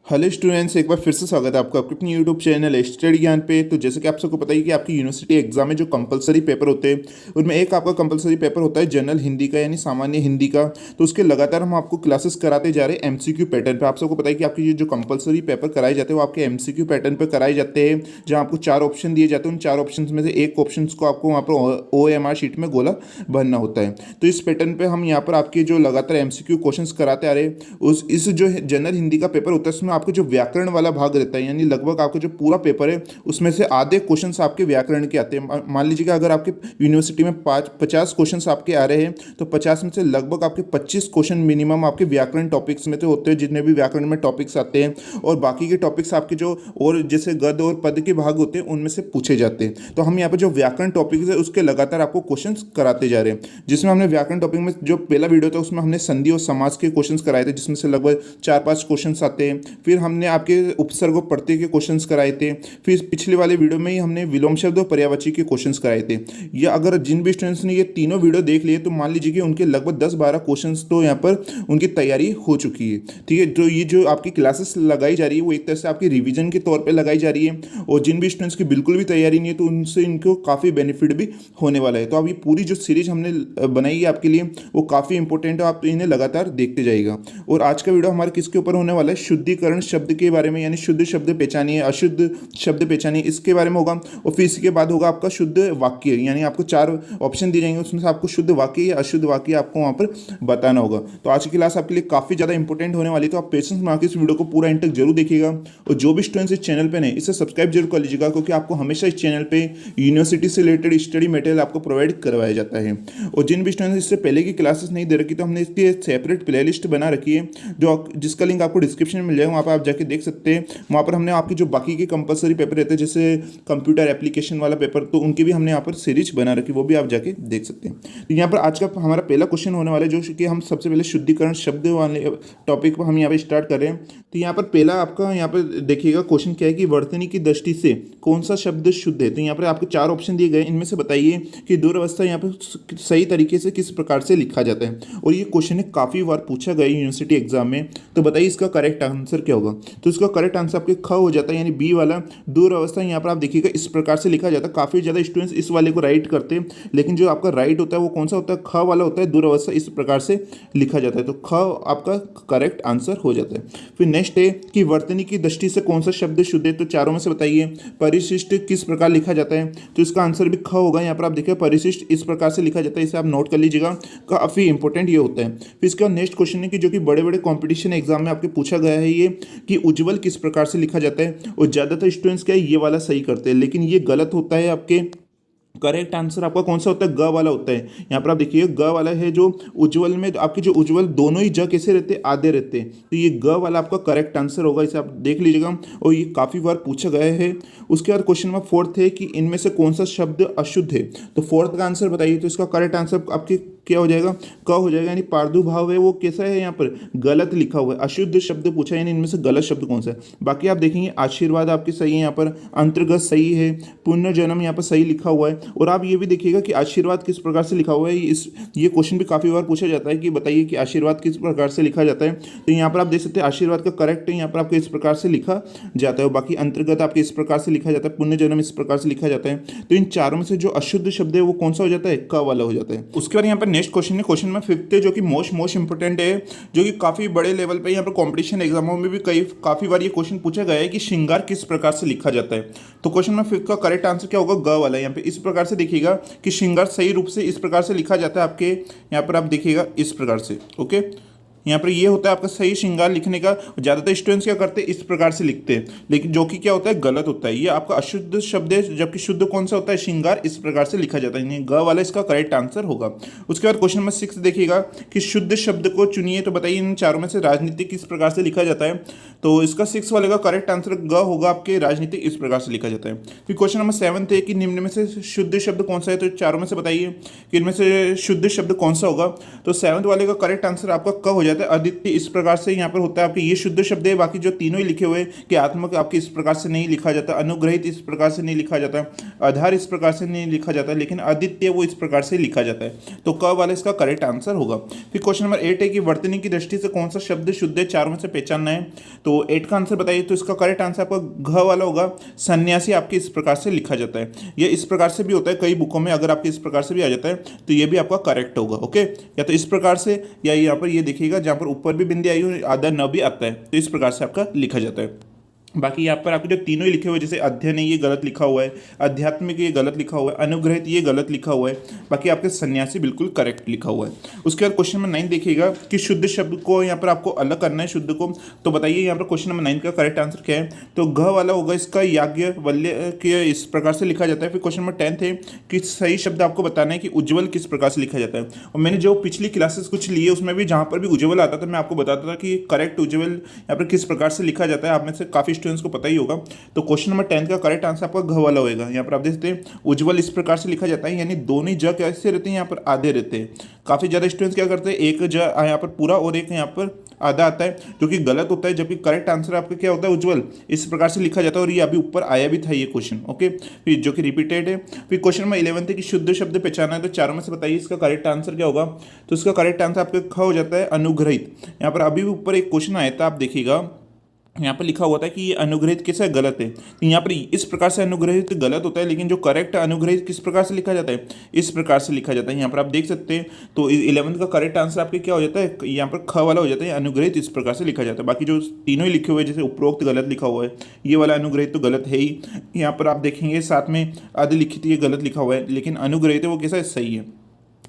Hello students, एक बार फिर से स्वागत है आपका आपके अपनी यूट्यूब चैनल स्टडी ज्ञान पे। तो जैसे कि आप सबको पता ही कि आपकी यूनिवर्सिटी एग्जाम में जो कंपलसरी पेपर होते हैं उनमें एक आपका कंपलसरी पेपर होता है जनरल हिंदी का, यानी सामान्य हिंदी का। तो उसके लगातार हम आपको क्लासेस कराते जा रहे हैं एमसीक्यू पैटर्न पे। आप सबको पता है कि आपके ये जो कंपलसरी पेपर कराए जाते हैं वो आपके एमसीक्यू पैटर्न पर कराए जाते हैं, जहाँ आपको 4 ऑप्शन दिए जाते हैं। उन 4 ऑप्शन में से एक ऑप्शन को आपको वहाँ पर OMR शीट में गोला भरना होता है। तो इस पैटर्न पे हम यहाँ पर आपके जो लगातार एमसीक्यू क्वेश्चंस कराते आ रहे हैं, उस इस जो जनरल हिंदी का पेपर होता है उसमें आपको जो व्याकरण वाला भाग रहता है, यानी लगभग आपका जो पूरा पेपर है उसमें से आधे क्वेश्चंस आपके व्याकरण के आते हैं। मान लीजिए कि अगर आपके यूनिवर्सिटी में 50 क्वेश्चंस आपके आ रहे हैं तो 50 में से लगभग आपके 25 क्वेश्चन मिनिमम आपके व्याकरण टॉपिक्स में तो होते हैं, जितने भी व्याकरण में टॉपिक्स आते हैं। और बाकी के टॉपिक्स आपके जो और जैसे गद्य और पद के भाग होते हैं उनमें से पूछे जाते हैं। तो हम यहाँ पर जो व्याकरण टॉपिक्स है उसके लगातार आपको क्वेश्चन कराते जा रहे हैं, जिसमें हमने व्याकरण टॉपिक में जो पहला वीडियो था उसमें हमने संधि और समास के क्वेश्चंस कराए थे, जिसमें से लगभग 4-5 क्वेश्चंस आते हैं। फिर हमने आपके उपसर्ग और प्रत्यय के क्वेश्चंस कराए थे। फिर पिछले वाले वीडियो में ही हमने विलोम शब्द और पर्यायवाची के क्वेश्चंस कराए थे। या अगर जिन भी स्टूडेंट्स ने ये तीनों वीडियो देख लिए तो मान लीजिए कि उनके लगभग 10-12 क्वेश्चंस तो यहाँ पर उनकी तैयारी हो चुकी है। ठीक है, तो ये जो आपकी क्लासेस लगाई जा रही है वो एक तरह से आपकी रिविजन के तौर पर लगाई जा रही है। और जिन भी स्टूडेंट्स की बिल्कुल भी तैयारी नहीं है तो उनसे इनको काफ़ी बेनिफिट भी होने वाला है। तो अब ये पूरी जो सीरीज हमने बनाई है आपके लिए वो काफ़ी इंपॉर्टेंट है, आप तो इन्हें लगातार देखते जाइएगा। और आज का वीडियो हमारे किसके ऊपर होने वाला है? शुद्धिकरण शब्द के बारे में, यानी शुद्ध शब्द पहचानिए, अशुद्ध शब्द पहचानिए, इसके बारे में होगा। और फिर इसके बाद होगा आपका शुद्ध वाक्य, यानी आपको 4 ऑप्शन दिए जाएंगे, उसमें से आपको शुद्ध वाक्य या अशुद्ध वाक्य आपको वहाँ पर बताना होगा। तो आज की क्लास आपके लिए काफ़ी ज़्यादा इंपॉर्टेंट होने वाली है, तो आप पेशेंस में आकर इस वीडियो को पूरा एंड तक जरूर देखिएगा। और जो भी स्टूडेंट्स इस चैनल पर हैं इसे सब्सक्राइब जरूर कर लीजिएगा, क्योंकि आपको हमेशा इस चैनल पर यूनिवर्सिटी से रिलेटेड स्टडी मटेरियल आपको प्रोवाइड करवाया जाता है। और जिन भी स्टूडेंट्स इससे पहले की क्लासेस नहीं दे रखी तो हमने इसकी एक सेपरेट प्ले लिस्ट बना रखी है, जो जिसका लिंक आपको डिस्क्रिप्शन में मिल जाएगा, वहाँ पर आप जाके देख सकते हैं। वहाँ पर हमने आपकी जो बाकी के कंपलसरी पेपर रहते हैं जैसे कंप्यूटर एप्लीकेशन वाला पेपर, तो उनकी भी हमने यहाँ पर सीरीज बना रखी, वो भी आप जाके देख सकते हैं। तो यहाँ पर आज का हमारा पहला क्वेश्चन होने वाला है, जो कि हम सबसे पहले शुद्धिकरण शब्द वाले टॉपिक पर हम यहाँ पर स्टार्ट कर रहे हैं। तो यहाँ पर पहला आपका यहाँ पर देखिएगा क्वेश्चन क्या है कि वर्तनी की दृष्टि से कौन सा शब्द शुद्ध है। तो यहाँ पर आपको 4 ऑप्शन दिए गए, इनमें से बताइए कि दूरवस्था यहाँ पर सही तरीके से किस प्रकार से लिखा जाता है। और ये क्वेश्चन काफ़ी बार पूछा गया यूनिवर्सिटी एग्जाम में, तो बताइए इसका करेक्ट आंसर क्या होगा। तो इसका करेक्ट आंसर आपके ख हो जाता है, यानी बी वाला दूरवस्था। यहाँ पर आप देखिएगा इस प्रकार से लिखा जाता है। काफ़ी ज़्यादा स्टूडेंट्स इस वाले को राइट करते हैं, लेकिन जो आपका राइट होता है वो कौन सा होता है? ख वाला होता है, दूरवस्था इस प्रकार से लिखा जाता है। तो ख आपका करेक्ट आंसर हो जाता है। फिर नेक्स्ट है कि वर्तनी की दृष्टि से कौन सा शब्द शुद्ध है। तो चारों में से बताइए परिशिष्ट किस प्रकार लिखा जाता है। तो इसका आंसर भी ख होगा। यहाँ पर आप देखिए परिशिष्ट इस प्रकार से लिखा जाता है, इसे आप नोट कर लीजिएगा, काफ़ी इंपॉर्टेंट ये होता है। फिर इसका नेक्स्ट क्वेश्चन है कि जो कि बड़े बड़े कंपटीशन एग्जाम में आपके पूछा गया है, ये कि उज्ज्वल किस प्रकार से लिखा जाता है। और ज़्यादातर स्टूडेंट्स क्या है ये वाला सही करते हैं, लेकिन ये गलत होता है। आपके करेक्ट आंसर आपका कौन सा होता है? ग वाला होता है। यहाँ पर आप देखिए ग वाला है जो उज्ज्वल में, आपके जो उज्ज्वल दोनों ही ज कैसे रहते हैं? आधे रहते हैं। तो ये ग वाला आपका करेक्ट आंसर होगा, इसे आप देख लीजिएगा। और ये काफ़ी बार पूछा गया है। उसके बाद क्वेश्चन नंबर 4 है कि इनमें से कौन सा शब्द अशुद्ध है। तो 4 का आंसर बताइए। तो इसका करेक्ट आंसर आपके क्या हो जाएगा? क हो जाएगा। यानी पार्दुभाव है वो कैसा है? यहाँ पर गलत लिखा हुआ है, अशुद्ध शब्द पूछा है, यानी इनमें से गलत शब्द कौन सा है। बाकी आप देखेंगे आशीर्वाद आपकी सही है, यहाँ पर अंतर्गत सही है, पुनर्जन्म यहाँ पर सही लिखा हुआ है। और आप ये भी देखिएगा कि आशीर्वाद किस प्रकार से लिखा हुआ है। ये क्वेश्चन भी काफ़ी बार पूछा जाता है कि बताइए कि आशीर्वाद किस प्रकार से लिखा जाता है। तो यहाँ पर आप देख सकते हैं आशीर्वाद का करेक्ट है, यहाँ पर आपको इस प्रकार से लिखा जाता है। और बाकी अंतर्गत आपके इस प्रकार से लिखा जाता है, पुनर्जन्म इस प्रकार से लिखा जाता है। तो इन चारों में से जो अशुद्ध शब्द है वो कौन सा हो जाता है? क वाला हो जाता है। उसके बाद यहाँ पर नेक्स्ट क्वेश्चन है, क्वेश्चन नंबर 5 है, जो कि मोस्ट इंपोर्टेंट है, जो कि काफ़ी बड़े लेवल पे यहाँ पर कॉम्पिटिशन एग्जामों में भी काफ़ी बार ये क्वेश्चन पूछा गया है कि श्रृंगार किस प्रकार से लिखा जाता है। तो क्वेश्चन नंबर 5 का करेक्ट आंसर क्या होगा? ग वाला। यहाँ पे इस प्रकार से देखिएगा कि श्रृंगार सही रूप से इस प्रकार से लिखा जाता है। आपके यहाँ पर आप देखिएगा इस प्रकार से, ओके। यहाँ पर ये होता है आपका सही श्रृंगार लिखने का। ज़्यादातर स्टूडेंट्स क्या करते हैं? इस प्रकार से लिखते हैं, लेकिन जो कि क्या होता है? गलत होता है। ये आपका अशुद्ध शब्द है, जबकि शुद्ध कौन सा होता है? श्रृंगार इस प्रकार से लिखा जाता है, यानी ग वाला इसका करेक्ट आंसर होगा। उसके बाद क्वेश्चन नंबर 6 देखिएगा कि शुद्ध शब्द को चुनिए। तो बताइए इन चारों में से राजनीति किस प्रकार से लिखा जाता है। तो इसका 6 वाले का करेक्ट आंसर ग होगा, आपके राजनीति इस प्रकार से लिखा जाता है। फिर क्वेश्चन नंबर 7 है कि निम्न में से शुद्ध शब्द कौन सा है। तो चारों में से बताइए कि इनमें से शुद्ध शब्द कौन सा होगा। तो 7 वाले का करेक्ट आंसर आपका क हो जाता है। अदिति इस प्रकार से यहाँ पर होता है, आपके ये शुद्ध शब्द है। बाकी जो तीनों ही लिखे हुए कि आत्मक आपके इस प्रकार से नहीं लिखा जाता, अनुग्रहित इस प्रकार से नहीं लिखा जाता, आधार इस प्रकार से नहीं लिखा जाता, लेकिन आदित्य वो इस प्रकार से लिखा जाता है। तो क वाला इसका करेक्ट आंसर होगा। फिर क्वेश्चन नंबर 8 है कि वर्तनी की दृष्टि से कौन सा शब्द शुद्ध है। चारों में से पहचानना है। तो तो 8 का आंसर बताइए। तो इसका करेक्ट आंसर आपका घ वाला होगा, सन्यासी आपके इस प्रकार से लिखा जाता है। ये इस प्रकार से भी होता है कई बुकों में, अगर आपके इस प्रकार से भी आ जाता है तो ये भी आपका करेक्ट होगा। ओके, या तो इस प्रकार से, या यहाँ पर ये देखिएगा जहाँ पर ऊपर भी बिंदी आई हो आधा न भी आता है, तो इस प्रकार से आपका लिखा जाता है। बाकी यहाँ पर आपके जो तीनों ही लिखे हुए, जैसे अध्ययन है ये गलत लिखा हुआ है, आध्यात्मिक ये गलत लिखा हुआ है, अनुग्रहित ये गलत लिखा हुआ है, बाकी आपके सन्यासी बिल्कुल करेक्ट लिखा हुआ है। उसके बाद क्वेश्चन नंबर 9 देखिएगा कि शुद्ध शब्द को यहाँ पर आपको अलग करना है शुद्ध को। तो बताइए यहाँ पर क्वेश्चन नंबर 9 का करेक्ट आंसर क्या है। तो घ वाला होगा इसका याज्ञवल्क्य के इस प्रकार से लिखा जाता है। फिर क्वेश्चन नंबर 10 है कि सही शब्द आपको बताना है कि उज्ज्वल किस प्रकार से लिखा जाता है। और मैंने जो पिछली क्लासेस कुछ लिए उसमें भी जहाँ पर भी उज्ज्वल आता था मैं आपको बताता था कि करेक्ट उज्ज्वल यहाँ पर किस प्रकार से लिखा जाता है। आप में से काफ़ी स्टूडेंट्स को पता ही होगा। तो क्वेश्चन नंबर 10 का करेक्ट आंसर आपका घ वाला होगा। यहाँ पर आप देख सकते हैं उज्ज्वल इस प्रकार से लिखा जाता है, यानी दोनों ही ज कैसे रहते हैं, यहाँ पर आधे रहते हैं। काफ़ी ज़्यादा स्टूडेंट्स क्या करते हैं, एक ज यहाँ पर पूरा और एक यहाँ पर आधा आता है, जो कि गलत होता है। जबकि करेक्ट आंसर आपका क्या होता है, उज्ज्वल इस प्रकार से लिखा जाता है। और ये अभी ऊपर आया भी था ये क्वेश्चन। ओके, फिर जो कि रिपीटेड है। फिर क्वेश्चन नंबर 11 है कि शुद्ध शब्द पहचाना है। तो चारों में से बताइए इसका करेक्ट आंसर क्या होगा। तो इसका करेक्ट आंसर आपका ख हो जाता है, अनुग्रहित। यहाँ पर अभी भी ऊपर एक क्वेश्चन आया था, आप देखिएगा यहाँ पर लिखा हुआ था कि ये अनुग्रहित कैसा गलत है। तो यहाँ पर इस प्रकार से अनुग्रहित गलत होता है, लेकिन जो करेक्ट अनुग्रहित किस प्रकार से लिखा जाता है, इस प्रकार से लिखा जाता है। यहाँ पर आप देख सकते हैं। तो 11 का करेक्ट आंसर आपके क्या हो जाता है, यहाँ पर ख वाला हो जाता है, अनुग्रहित इस प्रकार से लिखा जाता है। बाकी जो तीनों ही लिखे हुए जैसे उपरोक्त गलत लिखा हुआ है, ये वाला अनुग्रहित तो गलत है ही। यहाँ पर आप देखेंगे साथ में अधिलिखित ये गलत लिखा हुआ है, लेकिन अनुग्रहित है वो कैसा है, सही है।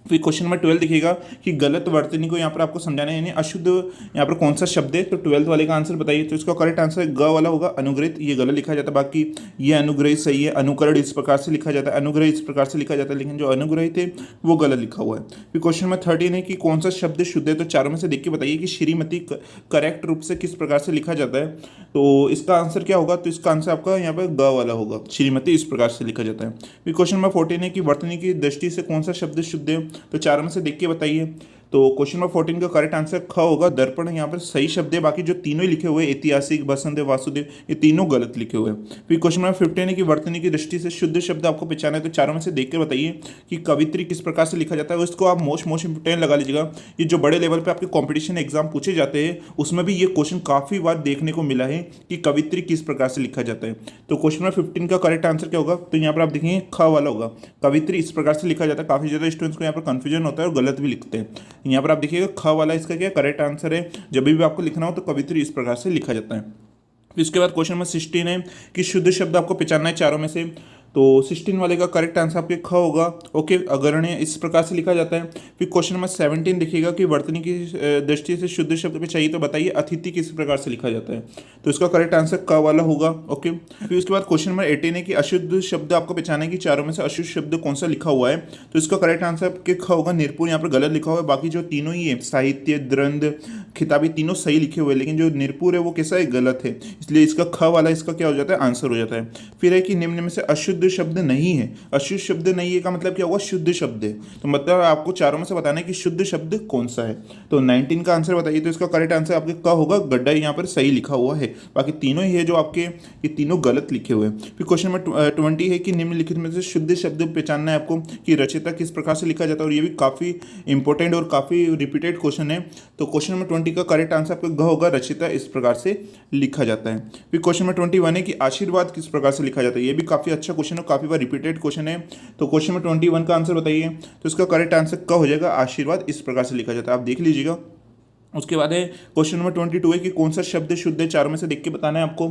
फिर क्वेश्चन नंबर 12 दिखेगा कि गलत वर्तनी को यहाँ पर आपको समझाना है, यानी अशुद्ध यहाँ पर कौन सा शब्द है। तो 12th वाले का आंसर बताइए। तो इसका करेक्ट आंसर ग वाला होगा, अनुग्रहित ये गलत लिखा जाता है। बाकी ये अनुग्रहित सही है। अनुकरण इस प्रकार से लिखा जाता है, अनुग्रहित इस प्रकार से लिखा जाता है, लेकिन जो अनुग्रहित है वो गलत लिखा हुआ है। फिर क्वेश्चन नंबर 13 है कि कौन सा शब्द शुद्ध है। तो चारों में से देख के बताइए कि श्रीमती करेक्ट रूप से किस प्रकार से लिखा जाता है। तो इसका आंसर क्या होगा। तो इसका आंसर आपका यहाँ पर ग वाला होगा, श्रीमती इस प्रकार से लिखा जाता है। फिर क्वेश्चन नंबर 14 है कि वर्तनी की दृष्टि से कौन सा शब्द शुद्ध है। तो चारों में से के बताइए। तो क्वेश्चन नंबर 14 का करेक्ट आंसर ख होगा, दर्पण यहाँ पर सही शब्द है। बाकी जो तीनों ही लिखे हुए ऐतिहासिक, बसंत, वासुदेव, ये तीनों गलत लिखे हुए हैं। फिर क्वेश्चन नंबर 15 है कि वर्तनी की दृष्टि से शुद्ध शब्द आपको पहचाना है। तो चारों में से देख के बताइए कि कवित्री किस प्रकार से लिखा जाता है। उसको आप मोस्ट इंपोर्टेंट लगा लीजिएगा। ये जो बड़े लेवल पर आपके कॉम्पिटिशन एग्जाम पूछे जाते हैं उसमें भी ये क्वेश्चन काफ़ी बार देखने को मिला है कि कवित्री किस प्रकार से लिखा जाता है। तो क्वेश्चन नंबर 15 का करेक्ट आंसर क्या होगा। तो यहाँ पर आप देखेंगे ख वाला होगा, कवित्री इस प्रकार से लिखा जाता है। काफ़ी ज़्यादा स्टूडेंट्स को यहाँ पर कन्फ्यूजन होता है और गलत भी लिखते हैं। यहाँ पर आप देखिएगा ख वाला इसका क्या करेक्ट आंसर है। जब भी आपको लिखना हो तो कवित्री इस प्रकार से लिखा जाता है। फिर इसके बाद क्वेश्चन नंबर 16 है कि शुद्ध शब्द आपको पहचानना है चारों में से। तो 16 वाले का करेक्ट आंसर आपके ख होगा। ओके, अग्रण्य इस प्रकार से लिखा जाता है। फिर क्वेश्चन नंबर 17 देखिएगा कि वर्तनी की दृष्टि से शुद्ध शब्द पे चाहिए। तो बताइए अतिथि किस प्रकार से लिखा जाता है। तो इसका करेक्ट आंसर क वाला होगा। ओके, फिर उसके बाद क्वेश्चन नंबर 18 है कि अशुद्ध शब्द आपको पहचाना है कि चारों में से अशुद्ध शब्द कौन सा लिखा हुआ है। तो इसका करेक्ट आंसर आपके ख होगा, निरपुर यहाँ पर गलत लिखा हुआ है। बाकी जो तीनों ही है साहित्य, द्वंद्व, खिताबी, तीनों सही लिखे हुए हैं, लेकिन जो निरपुर है वो कैसा है, गलत है। इसलिए इसका ख वाला इसका क्या हो जाता है, आंसर हो जाता है। फिर है कि निम्न में से अशुद्ध शब्द नहीं है। अशुद्ध शब्द नहीं है का मतलब क्या हुआ, शुद्ध शब्द है। तो मतलब आपको चारों में से बताना है कि शुद्ध शब्द कौन सा है। तो 19 का आंसर बताइए। तो इसका करेक्ट आंसर आपके क होगा, गड्ढा यहाँ पर सही लिखा हुआ है। बाकी तीनों ही है जो आपके, ये तीनों गलत लिखे हुए हैं। फिर क्वेश्चन नंबर 20 है कि निम्नलिखित में से शुद्ध शब्द पहचानना है आपको कि रचयिता किस प्रकार से लिखा जाता है। और ये भी काफ़ी इंपॉर्टेंट और काफ़ी रिपीटेड क्वेश्चन है। तो क्वेश्चन नंबर 20 का करेक्ट आंसर आपका ग होगा, रचयिता इस प्रकार से लिखा जाता है। फिर क्वेश्चन नंबर 21 है कि आशीर्वाद किस प्रकार से लिखा जाता है। ये भी काफ़ी अच्छा क्वेश्चन है, काफ़ी बार रिपीटेड क्वेश्चन है। तो क्वेश्चन नंबर 21 का आंसर बताइए। तो इसका करेक्ट आंसर क हो जाएगा, आशीर्वाद इस प्रकार से लिखा जाता है। आप देख लीजिएगा। उसके बाद है क्वेश्चन नंबर 22 है कि कौन सा शब्द शुद्ध है। चारों में से देख के बताना है आपको।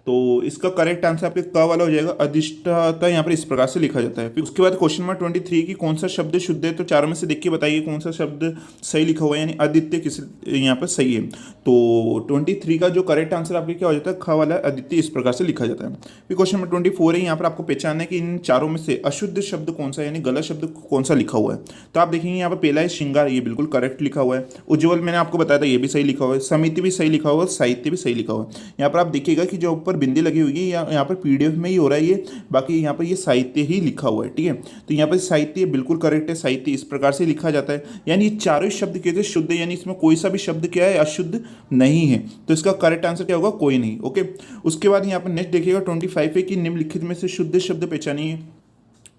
तो इसका करेक्ट आंसर आपके क वाला हो जाएगा, अधिष्ठाता यहाँ पर इस प्रकार से लिखा जाता है। फिर उसके बाद क्वेश्चन नंबर 23 की कौन सा शब्द शुद्ध है। तो चारों में से देख के बताइए कौन सा शब्द सही लिखा हुआ है, यानी आदित्य किस यहाँ पर सही है। तो 23 का जो करेक्ट आंसर आपके क्या हो जाता है, ख वाला आदित्य इस प्रकार से लिखा जाता है। फिर क्वेश्चन नंबर 24 है, यहाँ पर आपको पहचानना है कि इन चारों में से अशुद्ध शब्द कौन सा है, यानी गलत शब्द कौन सा लिखा हुआ है। तो आप देखेंगे यहाँ पर पहला है श्रृंगार, ये बिल्कुल करेक्ट लिखा हुआ है। उज्ज्वल मैंने आपको बताया था, ये भी सही लिखा हुआ है। समिति भी सही लिखा हुआ है, साहित्य भी सही लिखा हुआ है। यहाँ पर आप देखिएगा कि जो ऊपर बिंदी लगी हुई है यहाँ पर पीडीएफ में ही हो रहा है ये, बाकी यहाँ पर ये साहित्य ही लिखा हुआ है। ठीक है, तो यहाँ पर साहित्य बिल्कुल करेक्ट है, साहित्य इस प्रकार से लिखा जाता है। यानी ये चारों शब्द कहते शुद्ध है, यानी इसमें कोई सा भी शब्द क्या है, अशुद्ध नहीं है। तो इसका करेक्ट आंसर क्या होगा, कोई नहीं। ओके, उसके बाद यहाँ पर नेक्स्ट देखिएगा 25 है कि निम्नलिखित में से शुद्ध शब्द पहचानिए।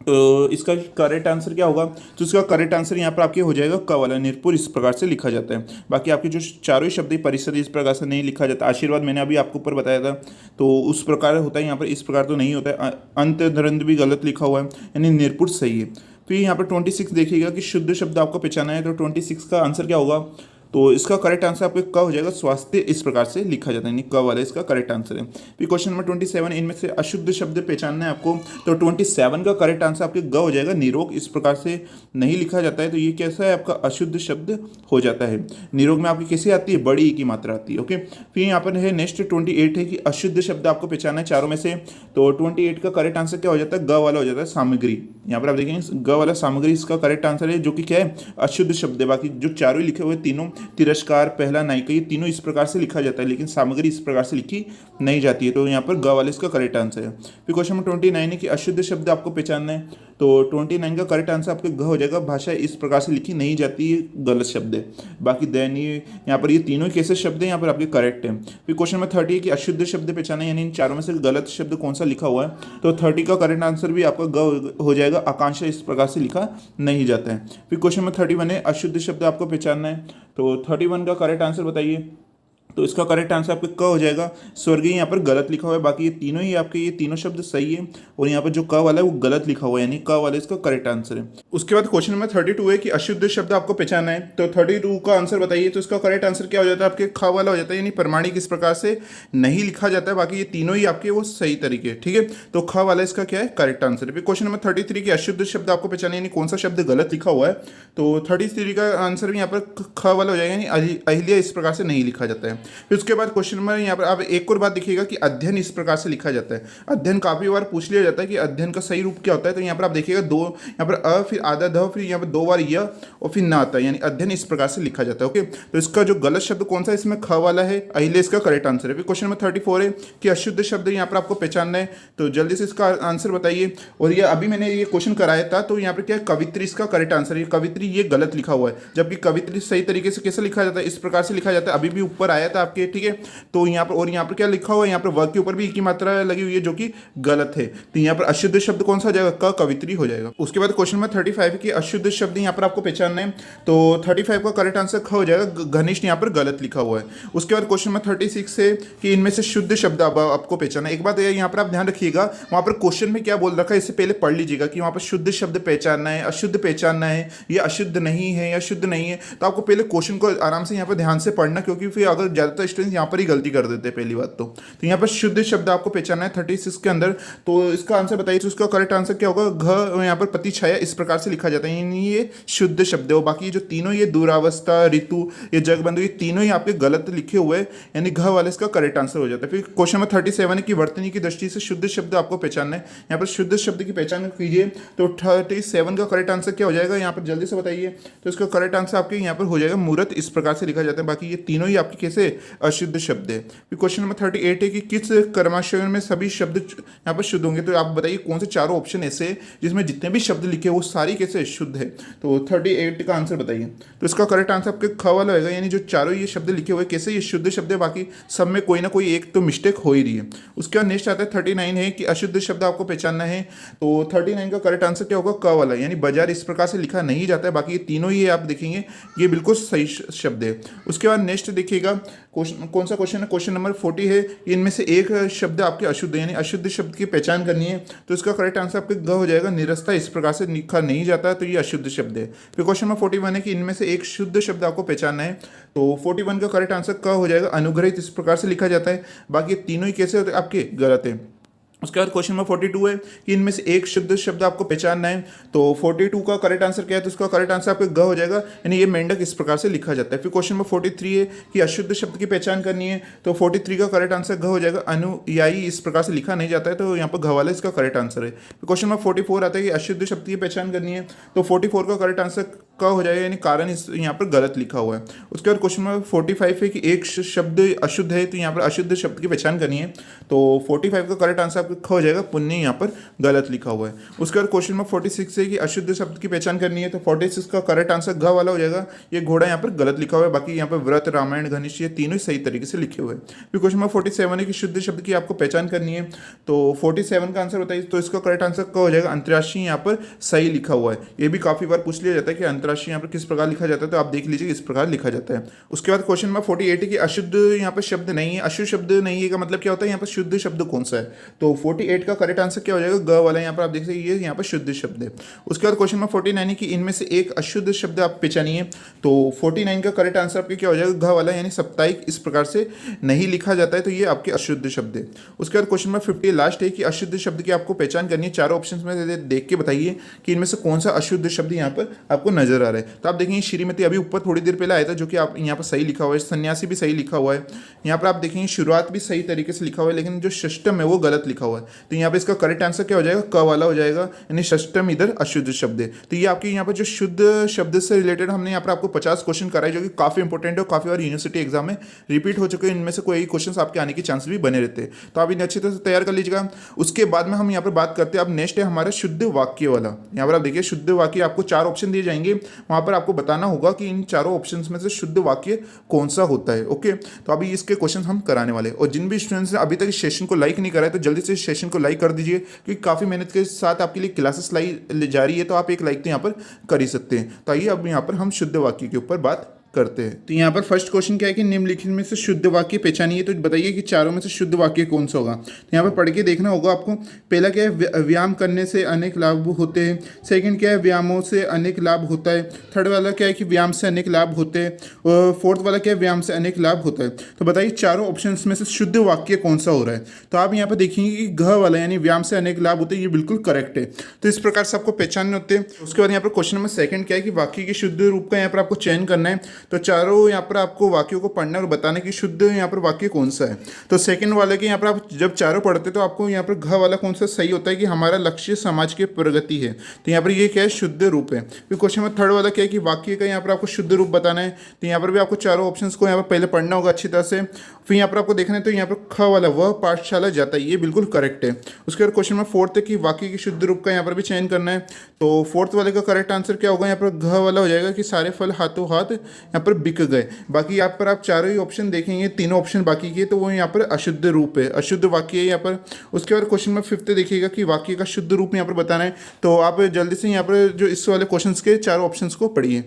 तो इसका करेक्ट आंसर क्या होगा? तो इसका करेक्ट आंसर यहाँ पर आपके हो जाएगा क वाला, निर्पुर इस प्रकार से लिखा जाता है। बाकी आपके जो चारों ही शब्द हैं, परिषद इस प्रकार से नहीं लिखा जाता। आशीर्वाद मैंने अभी आपको ऊपर बताया था, तो उस प्रकार होता है, यहाँ पर इस प्रकार तो नहीं होता है। अंत दरंद भी गलत लिखा हुआ है, यानी निर्पुर सही है। फिर यहाँ पर 26 देखिएगा कि शुद्ध शब्द आपको पहचाना है, तो 26 का आंसर क्या होगा? तो इसका करेक्ट आंसर आपको क हो जाएगा, स्वास्थ्य इस प्रकार से लिखा जाता है, यानी क वाला इसका करेक्ट आंसर है। फिर क्वेश्चन नंबर 27, इनमें से अशुद्ध शब्द पहचानना है आपको, तो 27 का करेक्ट आंसर आपके ग हो जाएगा, निरोग इस प्रकार से नहीं लिखा जाता है, तो ये कैसा है आपका अशुद्ध शब्द हो जाता है। निरोग में आपकी कैसे आती है? बड़ी ई की मात्रा आती है। ओके, फिर यहाँ पर है नेक्स्ट 28 है कि अशुद्ध शब्द आपको पहचानना है चारों में से, तो 28 का करेक्ट आंसर क्या हो जाता है? ग वाला हो जाता है, सामग्री। यहाँ पर आप देखेंगे ग वाला सामग्री इसका करेक्ट आंसर है, जो कि क्या है? अशुद्ध शब्द है। बाकी जो चारों ही लिखे हुए तीनों, तिरस्कार, पहला, नायिका, ये तीनों इस प्रकार से लिखा जाता है, लेकिन सामग्री इस प्रकार से लिखी नहीं जाती है, तो यहाँ पर ग वाले इसका करेक्ट आंसर है। फिर क्वेश्चन नंबर 29 है कि अशुद्ध शब्द आपको पहचानना है, तो 29 का करेक्ट आंसर आपके ग हो जाएगा, भाषा इस प्रकार से लिखी नहीं जाती है, गलत शब्द है। बाकी दयनीय, यहाँ पर ये तीनों कैसे शब्द हैं, यहाँ पर आपके करेक्ट है। फिर क्वेश्चन नंबर 30 है कि अशुद्ध शब्द पहचाना, यानी इन चारों में से गलत शब्द कौन सा लिखा हुआ है, तो 30 का करेक्ट आंसर भी आपका ग हो जाएगा, आकांक्षा इस प्रकार से लिखा नहीं जाता है। फिर क्वेश्चन नंबर 31 है अशुद्ध शब्द आपको पहचानना है, तो 31 का करेक्ट आंसर बताइए, तो इसका करेक्ट आंसर आपका क हो जाएगा, स्वर्गीय यहाँ पर गलत लिखा हुआ है। बाकी ये तीनों ही आपके, ये तीनों शब्द सही है, और यहाँ पर जो क वाला है वो गलत लिखा हुआ है, यानी क वाला इसका करेक्ट आंसर है। उसके बाद क्वेश्चन नंबर 32 है कि अशुद्ध शब्द आपको पहचानना है, तो 32 का आंसर बताइए, तो इसका करेक्ट आंसर क्या हो जाता है? आपके ख वाला हो जाता है, यानी प्रमाणिक इस प्रकार से नहीं लिखा जाता है। बाकी ये तीनों ही आपके वो सही तरीके, ठीक है, तो ख वाला इसका क्या है? करेक्ट आंसर है। फिर क्वेश्चन नंबर 33 की अशुद्ध शब्द आपको पहचानना, यानी कौन सा शब्द गलत लिखा हुआ है, तो 33 का आंसर भी यहाँ पर ख वाला हो जाएगा, यानी अहिल्या इस प्रकार से नहीं लिखा जाता है। फिर उसके बाद क्वेश्चन में यहाँ पर आप एक और बात देखिएगा कि अध्ययन इस प्रकार से लिखा जाता है। अध्ययन काफी बार पूछ लिया जाता है कि अध्ययन का सही रूप क्या होता है, तो यहाँ पर आप देखिएगा दो, यहाँ पर अ, फिर आधा ध, फिर यहाँ पर दो बार य और फिर न आता है, यानी अध्ययन इस प्रकार से लिखा जाता है। ओके, तो इसका जो गलत शब्द कौन सा है, इसमें ख वाला है, अहिल्या इसका करेक्ट आंसर है। फिर क्वेश्चन नंबर 34 है कि अशुद्ध शब्द यहाँ पर आपको पहचानना है, तो जल्दी से इसका आंसर बताइए। और ये अभी मैंने ये क्वेश्चन कराया था, तो यहाँ पर क्या है? कवित्री इसका करेक्ट आंसर है। कवित्री ये गलत लिखा हुआ है, जबकि कवित्री सही तरीके से कैसे लिखा जाता है? इस प्रकार से लिखा जाता है, अभी भी ऊपर आया था आपके, ठीक है। तो यहाँ पर, और यहाँ पर क्या लिखा हुआ है? यहाँ पर वर्ग के ऊपर भी एक ही मात्रा लगी हुई है, जो कि गलत है, तो यहाँ पर अशुद्ध शब्द कौन सा हो जाएगा? क, कवित्री हो जाएगा। उसके बाद क्वेश्चन नंबर 35 की अशुद्ध शब्द यहाँ पर आपको पहचानना है, तो 35 का करेक्ट आंसर ख हो जाएगा, घनिष्ठ यहाँ पर गलत लिखा हुआ है। उसके बाद क्वेश्चन नंबर 36 है कि इनमें से शुद्ध शब्द आपको पहचानना है। एक बात यहाँ पर आप ध्यान रखिएगा, वहाँ पर क्वेश्चन में क्या बोल रखा है, इससे पहले पढ़ लीजिएगा कि वहाँ पर शुद्ध शब्द पहचानना है, अशुद्ध पहचानना है, या अशुद्ध नहीं है या शुद्ध नहीं है, तो आपको पहले क्वेश्चन को आराम से यहाँ पर ध्यान से पढ़ना, क्योंकि फिर अगर ज़्यादातर स्टूडेंट्स यहाँ पर ही गलती कर देते हैं। पहली बात तो यहाँ पर शुद्ध शब्द आपको पहचानना है 36 के अंदर, तो इसका आंसर बताइए, तो इसका करेक्ट आंसर क्या होगा? घ, यहाँ पर पति छाया इस प्रकार से लिखा जाता है, यानी ये शुद्ध शब्द है। और बाकी जो तीनों, ये दूरावस्था, ऋतु, ये जगबंधु, ये तीनों ही आपके गलत लिखे हुए हैं, यानी घ वाले इसका करेक्ट आंसर हो जाता है। फिर क्वेश्चन नंबर 37 है कि वर्तनी की दृष्टि से शुद्ध शब्द आपको पहचानना है। यहाँ पर शुद्ध शब्द की पहचान कीजिए, तो 37 का करेक्ट आंसर क्या हो जाएगा? यहाँ पर जल्दी से बताइए, तो इसका करेक्ट आंसर आपके यहाँ पर हो जाएगा, मूर्त इस प्रकार से लिखा जाता है। बाकी ये तीनों ही आपके कैसे? अशुद्ध शब्द है। फिर क्वेश्चन नंबर 38 है कि किस कर्माशय में सभी शब्द यहाँ पर शुद्ध होंगे, तो आप बताइए कौन से चारों ऑप्शन ऐसे जिसमें जितने भी शब्द लिखे वो सारी कैसे शुद्ध है, तो 38 का आंसर बताइए। तो इसका करेक्ट आंसर आपके ख वाला होगा, यानी जो चारों ये शब्द लिखे हुए कैसे ये शुद्ध शब्द है, बाकी सब में कोई ना कोई एक तो मिस्टेक हो ही रही है। उसके बाद नेक्स्ट आता है 39 है कि अशुद्ध शब्द आपको पहचानना है, तो 39 का करेक्ट आंसर क्या होगा? क वाला, यानी बाजार इस प्रकार से लिखा नहीं जाता है। बाकी ये तीनों ही आप देखेंगे ये बिल्कुल सही शब्द है। उसके बाद नेक्स्ट देखिएगा कौन सा क्वेश्चन है, क्वेश्चन नंबर 40 है, इनमें से एक शब्द आपके अशुद्ध है, यानी अशुद्ध शब्द की पहचान करनी है, तो इसका करेक्ट आंसर आपके ग हो जाएगा, निरस्ता इस प्रकार से लिखा नहीं जाता है, तो ये अशुद्ध शब्द है। फिर क्वेश्चन नंबर 41 है कि इनमें से एक शुद्ध शब्द आपको पहचानना है, तो 41 का करेक्ट आंसर क हो जाएगा, अनुग्रहित इस प्रकार से लिखा जाता है। बाकी तीनों ही कैसे होते हैं आपके? गलत है। उसके बाद क्वेश्चन नंबर 42 है कि इनमें से एक शुद्ध शब्द आपको पहचानना है, तो 42 का करेक्ट आंसर क्या है, तो इसका करेक्ट आंसर आपका ग हो जाएगा, यानी ये मेंढक इस प्रकार से लिखा जाता है। फिर क्वेश्चन नंबर 43 है कि अशुद्ध शब्द की पहचान करनी है, तो 43 का करेक्ट आंसर ग हो जाएगा, अनुयायी इस प्रकार से लिखा नहीं जाता है, तो यहाँ पर घ वाला इसका करेक्ट आंसर है। फिर क्वेश्चन नंबर 44 आता है कि अशुद्ध शब्द की पहचान करनी है, तो 44 का करेक्ट आंसर क हो जाएगा, यानी कारण इस यहाँ पर गलत लिखा हुआ है। उसके बाद क्वेश्चन नंबर 45 है कि एक शब्द अशुद्ध है, तो यहाँ पर अशुद्ध शब्द की पहचान करनी है। तो 45 का करेक्ट आंसर आपका ख हो जाएगा, पुण्य यहाँ पर गलत लिखा हुआ है। उसके बाद क्वेश्चन नंबर 46 है कि अशुद्ध शब्द की पहचान करनी है, तो 46 का करेक्ट आंसर घ वाला हो जाएगा। ये घोड़ा यहाँ पर गलत लिखा हुआ है, बाकी यहाँ पर व्रत, रामायण, घनिष्ठ, ये तीनों सही तरीके से लिखे हुए हैं। फिर क्वेश्चन नंबर 47 है कि शुद्ध शब्द की आपको पहचान करनी है, तो 47 का आंसर बताइए। तो इसका करेक्ट आंसर क हो जाएगा। अंतर्राष्ट्रीय यहाँ पर सही लिखा हुआ है। ये भी काफी बार पूछ लिया जाता है कि अंतर्राष्ट्रीय यहाँ पर किस प्रकार लिखा जाता है, तो आप देख लीजिए इस प्रकार लिखा जाता है। उसके बाद क्वेश्चन नंबर 48 है कि अशुद्ध यहाँ पर शब्द नहीं है। अशुद्ध शब्द नहीं है का मतलब क्या होता है, यहाँ पर शुद्ध शब्द कौन सा है। तो 48 का करेक्ट आंसर क्या हो जाएगा, ग वाला। यहाँ पर आप देख सकते हैं ये यहाँ पर शुद्ध शब्द है। उसके बाद क्वेश्चन नंबर 49 है कि इनमें से एक अशुद्ध शब्द आप पहचानिए, तो 49 का करेक्ट आंसर आपके क्या हो जाएगा, घ वाला, यानी साप्ताहिक इस प्रकार से नहीं लिखा जाता है, तो ये आपके अशुद्ध शब्द है। उसके बाद क्वेश्चन नंबर 50 लास्ट है कि अशुद्ध शब्द की आपको पहचान करनी है। चारों ऑप्शन में देख के बताइए कि इनमें से कौन सा अशुद्ध शब्द यहाँ पर आपको नजर आ रहा है। तो आप देखेंगे श्रीमती अभी ऊपर थोड़ी देर पहले आया था, जो कि आप यहाँ पर सही लिखा हुआ है। सन्यासी भी सही लिखा हुआ है। यहाँ पर आप देखेंगे शुरुआत भी सही तरीके से लिखा हुआ है, लेकिन जो षष्टम है वो गलत लिखा हुआ है। तो यहाँ पर इसका करेक्ट आंसर क्या हो जाएगा, क वाला हो जाएगा, यानी षष्टम इधर अशुद्ध शब्द है। तो ये आपके यहाँ पर जो शुद्ध शब्द से रिलेटेड हमने यहाँ पर आपको 50 क्वेश्चन कराए, जो कि काफी इंपॉर्टेंट है, काफी बार यूनिवर्सिटी एग्जाम में रिपीट हो चुके हैं। इनमें से कोई क्वेश्चन आपके आने के चांस भी बने रहते हैं, तो आप इन्हें अच्छी तरह से तैयार कर लीजिएगा। उसके बाद में हम यहाँ पर बात करते हैं, अब नेक्स्ट है हमारा शुद्ध वाक्य वाला। यहाँ पर आप देखिए शुद्ध वाक्य आपको 4 ऑप्शन दिए जाएंगे, वहां पर आपको बताना होगा कि इन चारों ऑप्शंस में से शुद्ध वाक्य कौन सा होता है। ओके, तो अभी इसके क्वेश्चन हम कराने वाले हैं। और जिन भी स्टूडेंट्स ने अभी तक इस सेशन को लाइक नहीं करा है, तो जल्दी से इस सेशन को लाइक कर दीजिए, क्योंकि काफी मेहनत के साथ आपके लिए क्लासेस लाई जा रही है, तो आप एक लाइक तो यहाँ पर कर ही सकते हैं। तो आइए अब यहाँ पर हम शुद्ध वाक्य के ऊपर बात करते हैं। तो यहाँ पर फर्स्ट क्वेश्चन क्या है कि निम्नलिखित में से शुद्ध वाक्य पहचानिए, तो बताइए कि चारों में से शुद्ध वाक्य कौन सा होगा। तो यहाँ पर पढ़ के देखना होगा आपको। पहला क्या है, व्यायाम करने से अनेक लाभ होते हैं। सेकंड क्या है, व्यायामों से अनेक लाभ होता है। थर्ड वाला क्या है कि व्यायाम से अनेक लाभ होते हैं। और फोर्थ वाला क्या है, व्यायाम से अनेक लाभ होता है। तो बताइए चारों ऑप्शन में से शुद्ध वाक्य कौन सा हो रहा है। तो आप यहाँ पर देखेंगे कि घ वाला, यानी व्यायाम से अनेक लाभ होते हैं, ये बिल्कुल करेक्ट है। तो इस प्रकार से आपको पहचानने होते हैं। उसके बाद यहाँ पर क्वेश्चन नंबर सेकंड क्या है कि वाक्य के शुद्ध रूप का यहाँ पर आपको चयन करना है। तो चारों यहाँ पर आपको वाक्यों को पढ़ना और बताने की शुद्ध यहाँ पर वाक्य कौन सा है। तो सेकंड वाले के यहाँ पर आप जब चारों पढ़ते तो आपको यहाँ पर घ वाला कौन सा सही होता है कि हमारा लक्ष्य समाज की प्रगति है। तो यहाँ पर ये क्या है, शुद्ध रूप है। फिर क्वेश्चन नंबर थर्ड वाला क्या है कि वाक्य का यहाँ पर आपको शुद्ध रूप बताना है। तो यहाँ पर भी आपको चारों ऑप्शंस को यहाँ पर पहले पढ़ना होगा अच्छी तरह से। फिर यहाँ पर आपको देखना है, तो यहाँ पर ख वाला, वह पाठशाला जाता है, ये बिल्कुल करेक्ट है। उसके बाद क्वेश्चन नंबर फोर्थ है कि वाक्य की शुद्ध रूप का यहाँ पर भी चयन करना है। तो फोर्थ वाले का करेक्ट आंसर क्या होगा, यहाँ पर घ वाला हो जाएगा कि सारे फल हाथों हाथ यहाँ पर बिक गए। बाकी यहाँ पर आप चारों ही ऑप्शन देखेंगे, तीनों ऑप्शन बाकी के, तो वो यहाँ पर अशुद्ध रूप है, अशुद्ध वाक्य है यहाँ पर। उसके बाद क्वेश्चन नंबर फिफ्थ देखिएगा कि वाक्य का शुद्ध रूप यहाँ पर बताना है। तो आप जल्दी से यहाँ पर जो इस वाले क्वेश्चंस के चारों ऑप्शंस को पढ़िए।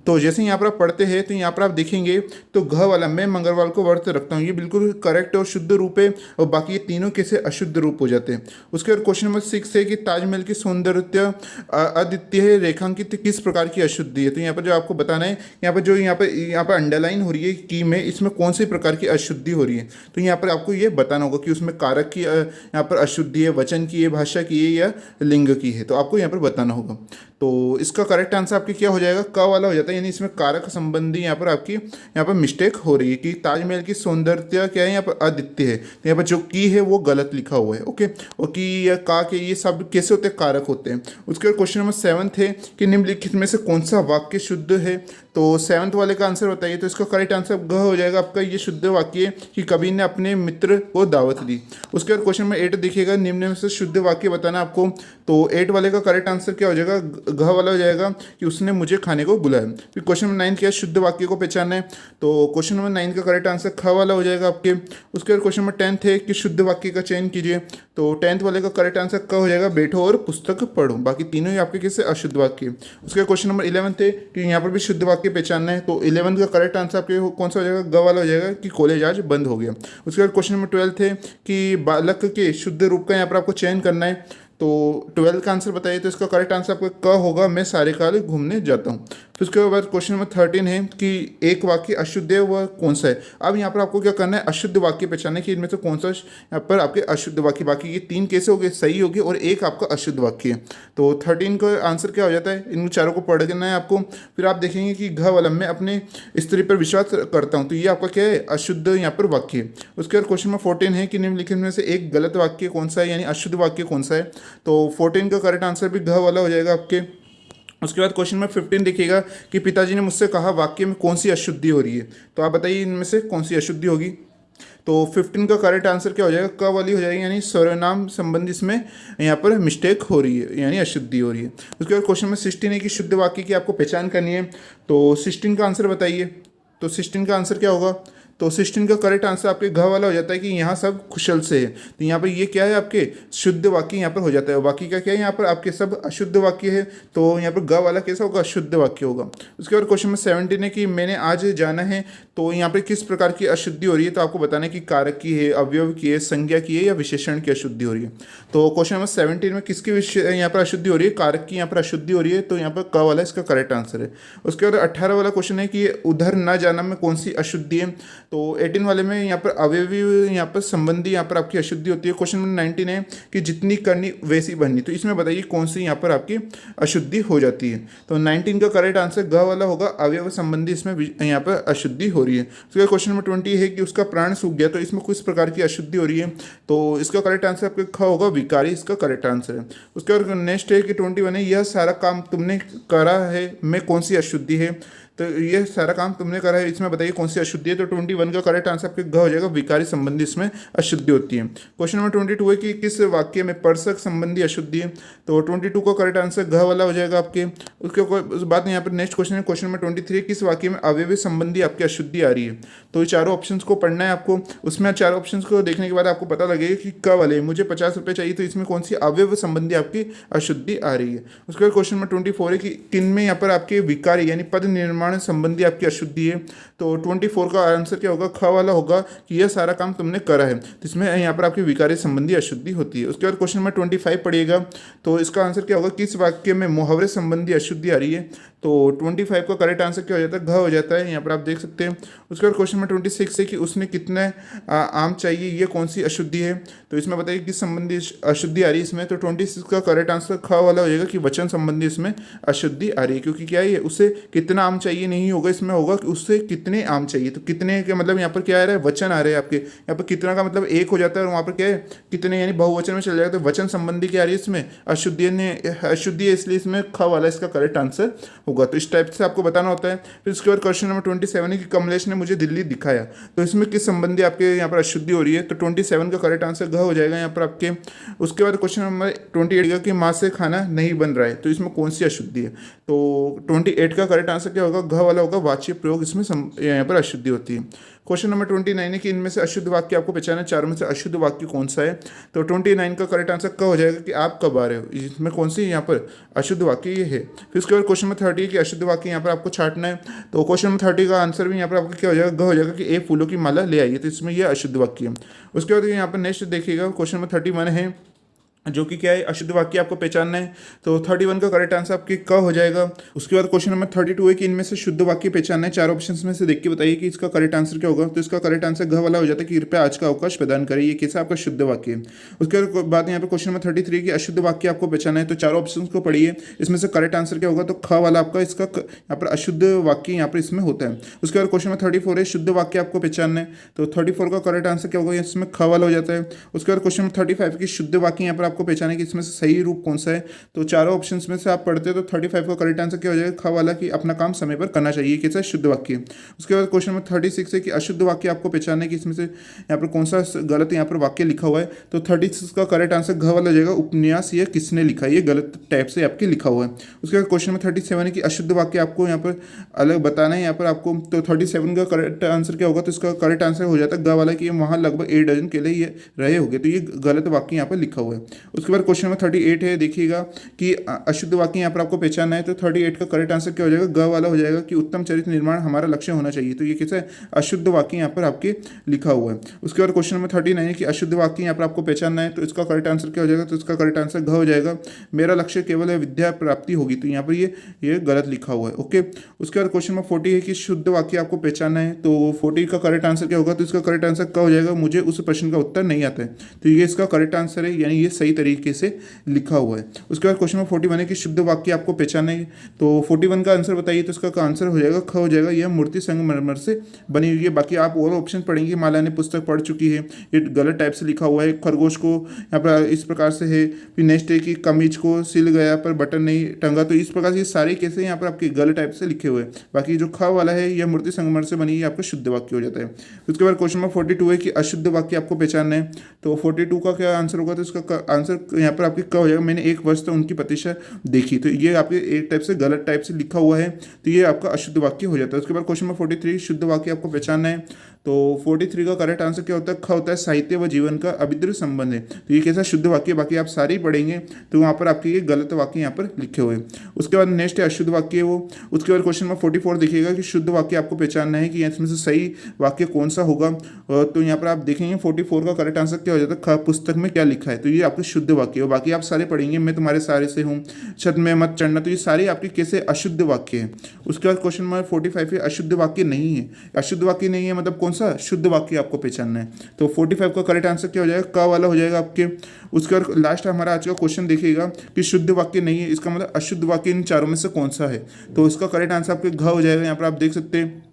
तो जैसे यहाँ पर आप पढ़ते हैं, तो यहाँ पर आप देखेंगे तो घ वाला, मैं मंगलवार को व्रत रखता हूँ, ये बिल्कुल करेक्ट और शुद्ध रूप है। और बाकी ये तीनों कैसे अशुद्ध रूप हो जाते हैं। उसके बाद क्वेश्चन नंबर 6 है कि ताजमहल की सौंदर्य अद्वितीय रेखांकित किस प्रकार की अशुद्धि है। तो यहाँ पर जो आपको बताना है, यहाँ पर जो यहाँ पर अंडरलाइन हो रही है की में, इसमें कौन सी प्रकार की अशुद्धि हो रही है। तो यहाँ पर आपको ये बताना होगा कि उसमें कारक की यहाँ पर अशुद्धि है, वचन की है, भाषा की है, या लिंग की है। तो आपको यहाँ पर बताना होगा। तो इसका करेक्ट आंसर आपकी क्या हो जाएगा, क वाला हो जाता है, यानी इसमें कारक संबंधी यहाँ पर आपकी यहाँ पर मिस्टेक हो रही है कि ताजमहल की सौंदर्यता क्या है, यहाँ पर अद्वितीय है। तो यहाँ पर जो की है वो गलत लिखा हुआ है। ओके, और की या का के ये सब कैसे होते हैं, कारक होते हैं। उसके बाद क्वेश्चन नंबर 7 है कि निम्नलिखित में से कौन सा वाक्य शुद्ध है। तो 7th वाले का आंसर बताइए। तो इसका करेक्ट आंसर घ हो जाएगा आपका, ये शुद्ध वाक्य कि कबीर ने अपने मित्र को दावत दी। उसके बाद क्वेश्चन नंबर 8 देखिएगा, निम्न में से शुद्ध वाक्य बताना आपको। तो 8 वाले का करेक्ट आंसर क्या हो जाएगा, घ वाला हो जाएगा कि उसने मुझे खाने को बुलाया। फिर क्वेश्चन नंबर 9 क्या है, शुद्ध वाक्य को पहचानना है। तो क्वेश्चन नंबर 9 का करेक्ट आंसर ख वाला हो जाएगा आपके। उसके बाद क्वेश्चन नंबर 10 है कि शुद्ध वाक्य का चयन कीजिए। तो 10th वाले का करेक्ट आंसर क हो जाएगा, बैठो और पुस्तक पढ़ो। बाकी तीनों ही आपके कैसे अशुद्ध वाक्य। उसके बाद क्वेश्चन नंबर 11 है कि यहाँ पर भी शुद्ध वाक्य पहचानना है। तो 11 का करेक्ट आंसर आपके कौन सा हो जाएगा, ग वाला हो जाएगा कि कॉलेज आज बंद हो गया। उसके बाद क्वेश्चन नंबर 12 है कि बालक के शुद्ध रूप का यहाँ पर आपको चयन करना है। तो 12 का आंसर बताइए। तो इसका करेक्ट आंसर आपका क होगा, मैं सारे काल घूमने जाता हूँ। फिर उसके बाद क्वेश्चन नंबर 13 है कि एक वाक्य अशुद्ध है, वह कौन सा है। अब यहाँ पर आपको क्या करना है, अशुद्ध वाक्य पहचानना है कि इनमें से कौन सा यहाँ पर आपके अशुद्ध वाक्य, बाकी ये 3 कैसे हो गए, सही हो गए, और एक आपका अशुद्ध वाक्य है। तो 13 का आंसर क्या हो जाता है, इन चारों को पढ़ना है आपको। फिर आप देखेंगे कि घ वाला, मैं अपने स्त्री पर विश्वास करता हूँ, तो ये आपका क्या है, अशुद्ध यहाँ पर वाक्य है। उसके बाद क्वेश्चन नंबर 14 है कि निम्नलिखित में से एक गलत वाक्य कौन सा है, यानी अशुद्ध वाक्य कौन सा है। तो 14 का करेक्ट आंसर भी घ वाला हो जाएगा आपके। उसके बाद क्वेश्चन नंबर 15 देखिएगा कि पिताजी ने मुझसे कहा वाक्य में कौन सी अशुद्धि हो रही है। तो आप बताइए इनमें से कौन सी अशुद्धि होगी। तो 15 का करेक्ट आंसर क्या हो जाएगा, क वाली हो जाएगी, यानी सर्वनाम संबंधी इसमें यहाँ पर मिस्टेक हो रही है, यानी अशुद्धि हो रही है। उसके बाद क्वेश्चन में 16 है कि शुद्ध वाक्य की आपको पहचान करनी है। तो 16 का आंसर बताइए। तो 16 का आंसर क्या होगा। तो 16 का करेक्ट आंसर आपके घ वाला हो जाता है कि यहाँ सब कुशल से है। तो यहाँ पर ये क्या है, आपके शुद्ध वाक्य यहाँ पर हो जाता है। बाकी का क्या है, यहाँ पर आपके सब अशुद्ध वाक्य है। तो यहाँ पर ग वाला कैसा होगा, शुद्ध वाक्य होगा। उसके बाद क्वेश्चन में 17 है कि मैंने आज जाना है। तो यहाँ पर किस प्रकार की अशुद्धि हो रही है। तो आपको बताना है कि कारक की है, अवयव की है, संज्ञा की है या विशेषण की अशुद्धि हो रही है। तो क्वेश्चन नंबर 17 में किसकी यहाँ पर अशुद्धि हो रही है, कारक की यहाँ पर अशुद्धि हो रही है। तो यहाँ पर क वाला इसका करेक्ट आंसर है। उसके बाद 18 वाला क्वेश्चन है कि उधर न जाना में कौन सी अशुद्धि है। तो 18 वाले में यहाँ पर अवयवी, यहाँ पर संबंधी, यहाँ पर आपकी अशुद्धि होती है। क्वेश्चन नंबर 19 है कि जितनी करनी वैसी बननी। तो इसमें बताइए कौन सी यहाँ पर आपकी अशुद्धि हो जाती है। तो 19 का करेक्ट आंसर ग वाला होगा, अवयव संबंधी इसमें यहाँ पर अशुद्धि हो रही है। उसके क्वेश्चन नंबर 20 है कि उसका प्राण सूख गया। तो इसमें किस प्रकार की अशुद्धि हो रही है। तो इसका करेक्ट आंसर आपका ख होगा, विकारी इसका करेक्ट आंसर है। उसके बाद नेक्स्ट है कि 21 है यह सारा काम तुमने करा है में कौन सी अशुद्धि है। तो ये सारा काम तुमने करा है, इसमें बताइए कौन सी अशुद्धि है। तो 21 का करेक्ट आंसर आपके ग हो जाएगा, विकारी संबंधी इसमें अशुद्धि होती है। क्वेश्चन नंबर 22 है कि किस वाक्य में परसक संबंधी अशुद्धि है। तो 22 का करेक्ट आंसर घ वाला हो जाएगा आपके। उस बाद यहाँ पर नेक्स्ट क्वेश्चन है, क्वेश्चन नंबर 23 किस वाक्य में अवयवी संबंधी आपकी अशुद्धि आ रही है। तो ये चारों ऑप्शंस को पढ़ना है आपको। उसमें चारों ऑप्शंस को देखने के बाद आपको पता लगेगा कि क वाले मुझे 50 रुपये चाहिए, तो इसमें कौन सी अवयव संबंधी आपकी अशुद्धि आ रही है। उसके बाद क्वेश्चन नंबर 24 है कि किन में यहाँ पर आपके विकारी यानी पद निर्माण संबंधी आपकी अशुद्धि है। तो 24 का आंसर क्या होगा, ख वाला होगा कि यह सारा काम तुमने करा है। तो इसमें यहाँ पर आपकी विकारी संबंधी अशुद्धि होती है। उसके बाद क्वेश्चन नंबर 25 पढ़िएगा। तो इसका आंसर क्या होगा, किस वाक्य में मुहावरे संबंधी अशुद्धि आ रही है। तो 25 का करेक्ट आंसर क्या हो जाता है, घ हो जाता है, यहाँ पर आप देख सकते हैं। उसके बाद क्वेश्चन नंबर 26 है कि उसने कितने आम चाहिए, ये कौन सी अशुद्धि है। तो इसमें बताइए किस संबंधी अशुद्धि आ रही है इसमें। तो 26 का करेक्ट आंसर ख वाला हो जाएगा कि वचन संबंधी इसमें अशुद्धि आ रही है। क्योंकि क्या है, उसे कितना आम चाहिए नहीं होगा, इसमें होगा कि उससे कितने आम चाहिए। तो कितने के मतलब यहाँ पर क्या आ रहा है, वचन आ रहे हैं आपके। यहाँ पर कितना का मतलब एक हो जाता है और वहाँ पर क्या है, कितने यानी बहुवचन में चल जाएगा। तो वचन संबंधी क्या आ रही है इसमें, अशुद्धि है, इसलिए इसमें ख वाला इसका करेक्ट आंसर होगा। तो इस टाइप से आपको बताना होता है। फिर उसके बाद क्वेश्चन नंबर 27 है कि कमलेश ने मुझे दिल्ली दिखाया। तो इसमें किस संबंधी आपके यहाँ पर अशुद्धि हो रही है। तो 27 का करेक्ट आंसर घ हो जाएगा यहाँ पर आपके। उसके बाद क्वेश्चन नंबर 28 का कि माँ से खाना नहीं बन रहा है। तो इसमें कौन सी अशुद्धि है। तो 28 का करेक्ट आंसर क्या होगा, घ वाला होगा, वाच्य प्रयोग इसमें यहाँ पर अशुद्धि होती है। क्वेश्चन नंबर 29 है कि इनमें से अशुद्ध वाक्य आपको पहचाना है, चारों में से अशुद्ध वाक्य कौन सा है। तो 29 का करेक्ट आंसर क्या हो जाएगा कि आप कब आ रहे हो। इसमें कौन सी यहाँ पर अशुद्ध वाक्य ये है। फिर उसके बाद क्वेश्चन नंबर 30 कि अशुद्ध वाक्य यहाँ पर आपको छाटना है। तो क्वेश्चन नंबर 30 का आंसर भी यहाँ पर आपका क्या हो जाएगा, ग हो जाएगा कि एक फूलों की माला ले आइए। तो इसमें यह अशुद्ध वाक्य है। उसके बाद यहाँ पर नेक्स्ट देखिएगा, क्वेश्चन नंबर 31 है जो कि क्या है, अशुद्ध वाक्य आपको पहचानना है। तो 31 का करेक्ट आंसर आपके क हो जाएगा। उसके बाद क्वेश्चन नंबर 32 है कि इनमें से शुद्ध वाक्य पहचानना है। चार ऑप्शंस में से देख के बताइए कि इसका करेक्ट आंसर क्या होगा। तो इसका करेक्ट आंसर घ वाला हो जाता है कि कृपया आज का अवकाश प्रदान करें। ये कैसा आपका शुद्ध वाक्य है। उसके बाद यहाँ पर क्वेश्चन नंबर 33 की अशुद्ध वाक्य आपको पहचानना है। तो चारों ऑप्शन को पढ़िए, इसमें से करेक्ट आंसर क्या होगा। तो ख वाला आपका इसका यहाँ पर अशुद्ध वाक्य यहाँ पर इसमें होता है। उसके बाद क्वेश्चन नंबर 34 है शुद्ध वाक्य आपको पहचानना है। तो 34 का करेक्ट आंसर क्या होगा, इसमें ख वाला हो जाता है। उसके बाद क्वेश्चन नंबर 35 की शुद्ध वाक्य यहाँ पर आपको पहचाना है कि इसमें सही रूप कौन सा है। तो चारों ऑप्शंस में से आप पढ़ते हैं तो 35 का करेक्ट आंसर क्या हो जाएगा, ख वाला कि अपना काम समय पर करना चाहिए, कैसा शुद्ध वाक्य। उसके बाद क्वेश्चन नंबर 36 है कि अशुद्ध वाक्य आपको पहचानना है कि इसमें से यहाँ पर कौन सा गलत यहाँ पर वाक्य लिखा हुआ है। तो 36 का करेक्ट आंसर घ वाला हो जाएगा, उपन्यास ये किसने लिखा है, ये गलत टाइप से आपके लिखा हुआ है। उसके बाद क्वेश्चन नंबर 37 है कि अशुद्ध वाक्य आपको यहाँ पर अलग बताना है यहाँ पर आपको। तो 37 का करेक्ट आंसर क्या होगा। तो इसका करेक्ट आंसर हो जाता है ग वाला कि वहाँ लगभग 1 डजन केले ये रहे होंगे। तो ये गलत वाक्य यहाँ पर लिखा हुआ है। उसके बाद क्वेश्चन नंबर 38 है, देखिएगा कि अशुद्ध वाक्य यहाँ पर आपको पहचानना है। तो 38 का करेक्ट आंसर क्या हो जाएगा, ग वाला हो जाएगा कि उत्तम चरित्र निर्माण हमारा लक्ष्य होना चाहिए। तो ये कैसा है, अशुद्ध वाक्य यहाँ पर आपके लिखा हुआ है। उसके बाद क्वेश्चन नंबर 39 है कि अशुद्ध वाक्य यहाँ पर आपको पहचानना है। तो इसका करेक्ट आंसर क्या हो जाएगा। तो इसका करेक्ट आंसर घ हो जाएगा, मेरा लक्ष्य केवल विद्या प्राप्ति होगी। तो यहाँ पर ये गलत लिखा हुआ है। ओके। उसके बाद क्वेश्चन नंबर 40 है कि शुद्ध वाक्य आपको पहचानना है। तो 40 का करेक्ट आंसर क्या होगा। तो इसका करेक्ट आंसर क्या हो जाएगा, मुझे उस प्रश्न का उत्तर नहीं आता है। तो ये इसका करेक्ट आंसर है, यानी ये सही तरीके से लिखा हुआ है। उसके बाद क्वेश्चन नंबर 41 है कि शुद्ध वाक्य आपको पहचाने। तो 41 का आंसर बताइए, तो इसका आंसर हो जाएगा ख हो जाएगा, यह मूर्ति संगमरमर से बनी हुई है। बाकी आप और ऑप्शन पढ़ेंगे, माला ने पुस्तक पढ़ चुकी है, ये गलत टाइप से लिखा हुआ है। खरगोश को यहाँ पर इस प्रकार से है। फिर नेक्स्ट है कि कमीज को सिल गया पर बटन नहीं टंगा, तो इस प्रकार से ये सारे कैसे यहाँ पर आपके गलत टाइप से लिखे हुए हैं। बाकी जो ख वाला है यह मूर्ति संगमरमर से बनी है, आपका शुद्ध वाक्य हो जाता है। उसके बाद क्वेश्चन नंबर 42 है कि अशुद्ध वाक्य आपको पहचानना है। तो 42 का क्या आंसर होगा, तो इसका आंसर यहाँ पर आपके क्या हो जाएगा, मैंने एक वर्ष तक उनकी प्रतीक्षा देखी, तो ये आपके एक टाइप से गलत टाइप से लिखा हुआ है, तो ये आपका अशुद्ध वाक्य हो जाता है। उसके बाद क्वेश्चन नंबर 43 शुद्ध वाक्य आपको पहचानना है। तो 43 का करेक्ट आंसर क्या होता है, ख होता है साहित्य व जीवन का अभिद्र संबंध है, तो ये कैसा शुद्ध वाक्य। बाकी आप सारे ही पढ़ेंगे तो वहाँ पर आपके ये गलत वाक्य यहाँ पर लिखे हुए हैं। उसके बाद नेक्स्ट है अशुद्ध वाक्य वो। उसके बाद क्वेश्चन नंबर 44 देखिएगा कि शुद्ध वाक्य आपको पहचानना है कि इसमें से सही वाक्य कौन सा होगा। तो यहाँ पर आप देखेंगे 44 का करेक्ट आंसर क्या हो जाता है, ख पुस्तक में क्या लिखा है, तो ये आपके शुद्ध वाक्य हो। बाकी आप सारे पढ़ेंगे, मैं तुम्हारे सारे से हूँ, छत में मत चढ़ना, तो ये सारे आपके कैसे अशुद्ध वाक्य है। उसके बाद क्वेश्चन नंबर 45 है अशुद्ध वाक्य नहीं है। अशुद्ध वाक्य नहीं है मतलब कौन सा, शुद्ध वाक्य आपको पहचानना है। तो 45 का करेक्ट आंसर क्या हो जाएगा, क वाला हो जाएगा आपके। उसके बाद लास्ट हमारा आज का क्वेश्चन देखिएगा कि शुद्ध वाक्य नहीं है, इसका मतलब अशुद्ध वाक्य इन चारों में से कौन सा है। तो इसका करेक्ट आंसर आपके घ हो जाएगा। यहाँ पर आप देख सकते हैं,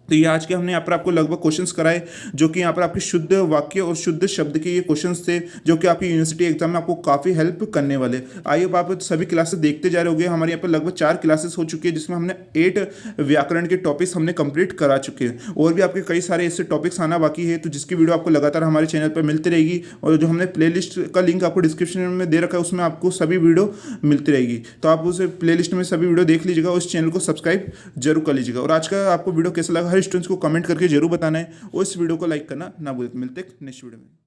तो ये आज के हमने यहाँ पर आपको लगभग क्वेश्चंस कराए, जो कि यहाँ पर आपके शुद्ध वाक्य और शुद्ध शब्द के ये क्वेश्चंस थे, जो कि आपकी यूनिवर्सिटी एग्जाम में आपको काफ़ी हेल्प करने वाले। आइए अब आप सभी क्लासेस देखते जा रहे होंगे। हमारे यहाँ पर लगभग 4 क्लासेस हो चुकी है, जिसमें हमने 8 व्याकरण के टॉपिक्स हमने कंप्लीट करा चुके हैं, और भी आपके कई सारे ऐसे टॉपिक्स आना बाकी है, तो जिसकी वीडियो आपको लगातार हमारे चैनल पर मिलती रहेगी। और जो हमने प्ले का लिंक आपको डिस्क्रिप्शन में दे रखा है, उसमें आपको सभी वीडियो मिलती रहेगी, तो आप उस प्ले में सभी वीडियो देख लीजिएगा, उस चैनल को सब्सक्राइब जरूर कर लीजिएगा। और आज का आपको वीडियो कैसा लगा हर स्टूडेंट्स को कमेंट करके जरूर बताना है, और इस वीडियो को लाइक करना ना भूलें। मिलते हैं नेक्स्ट वीडियो में।